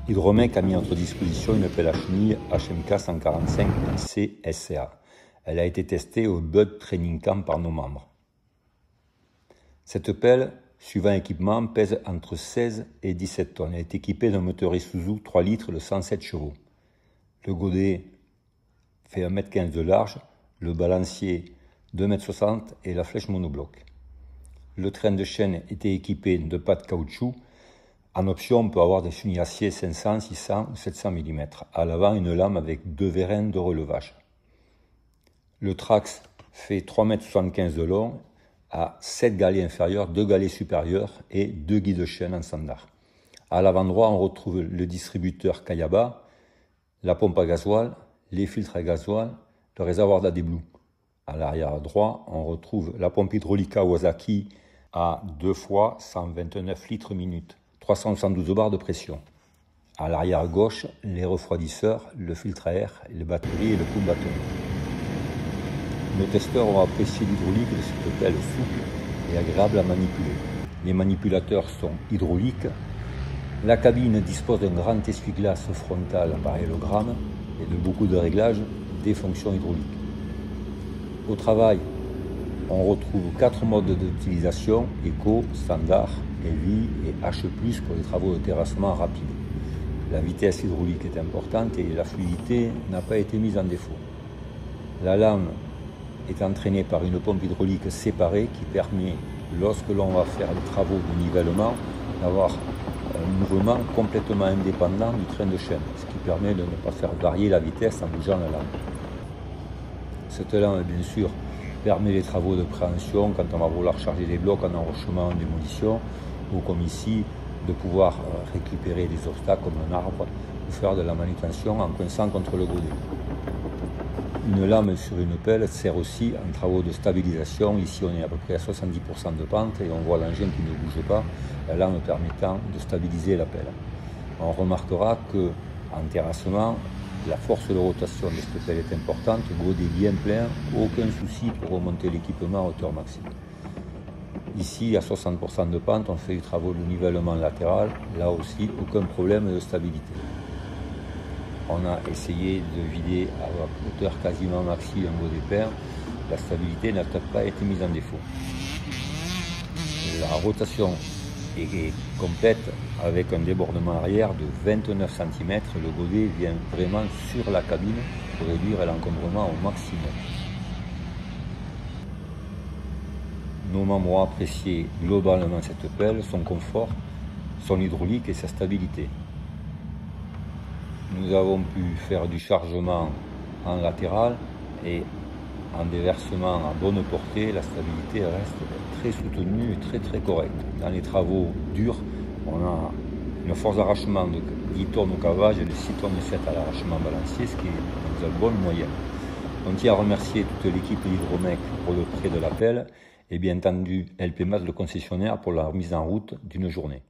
Hydromec a mis à notre disposition une pelle à chenilles HMK 145 CSA. Elle a été testée au Bud Training Camp par nos membres. Cette pelle, suivant l'équipement, pèse entre 16 et 17 tonnes. Elle est équipée d'un moteur Isuzu 3 litres de 107 chevaux. Le godet fait 1,15 m de large, le balancier 2,60 m et la flèche monobloc. Le train de chaîne était équipé de pattes caoutchouc. En option, on peut avoir des chenilles acier 500, 600 ou 700 mm. À l'avant, une lame avec 2 vérins de relevage. Le trax fait 3,75 m de long, à 7 galets inférieurs, 2 galets supérieurs et 2 guides de chaîne en standard. À l'avant droit, on retrouve le distributeur Kayaba, la pompe à gasoil, les filtres à gasoil, le réservoir d'AdBlue. À l'arrière droit, on retrouve la pompe hydraulique Kawasaki à 2 fois 129 litres minute, 372 bars de pression. À l'arrière gauche, les refroidisseurs, le filtre à air, les batteries et le coup bâton. Nos testeurs ont apprécié l'hydraulique de cette pelle souple et agréable à manipuler. Les manipulateurs sont hydrauliques. La cabine dispose d'un grand essuie-glace frontal en parallélogramme et de beaucoup de réglages des fonctions hydrauliques. Au travail, on retrouve 4 modes d'utilisation, Eco, Standard, Heavy et H+, pour les travaux de terrassement rapides. La vitesse hydraulique est importante et la fluidité n'a pas été mise en défaut. La lame est entraînée par une pompe hydraulique séparée qui permet, lorsque l'on va faire les travaux de nivellement, d'avoir un mouvement complètement indépendant du train de chaîne, ce qui permet de ne pas faire varier la vitesse en bougeant la lame. Cette lame, bien sûr, permet les travaux de préhension quand on va vouloir charger des blocs en enrochement, en démolition, ou comme ici, de pouvoir récupérer des obstacles comme un arbre ou faire de la manutention en coinçant contre le godet. Une lame sur une pelle sert aussi en travaux de stabilisation. Ici, on est à peu près à 70% de pente et on voit l'engin qui ne bouge pas, la lame permettant de stabiliser la pelle. On remarquera qu'en terrassement, la force de rotation de cette pelle est importante, godet bien plein, aucun souci pour remonter l'équipement à hauteur maximum. Ici, à 60% de pente, on fait du travail de nivellement latéral, là aussi, aucun problème de stabilité. On a essayé de vider à hauteur quasiment maxi un godet plein, la stabilité n'a pas été mise en défaut. La rotation est complète avec un débordement arrière de 29 cm. Le godet vient vraiment sur la cabine pour réduire l'encombrement au maximum. Nos membres ont apprécié globalement cette pelle, son confort, son hydraulique et sa stabilité. Nous avons pu faire du chargement en latéral et en déversement à bonne portée, la stabilité reste très soutenue et très correcte. Dans les travaux durs, on a une force d'arrachement de 10 tonnes au cavage et de 6 tonnes 7 à l'arrachement balancier, ce qui est une bonne moyenne. On tient à remercier toute l'équipe d'Hydromec pour le prêt de la pelle et bien entendu LPMAS, le concessionnaire, pour la mise en route d'une journée.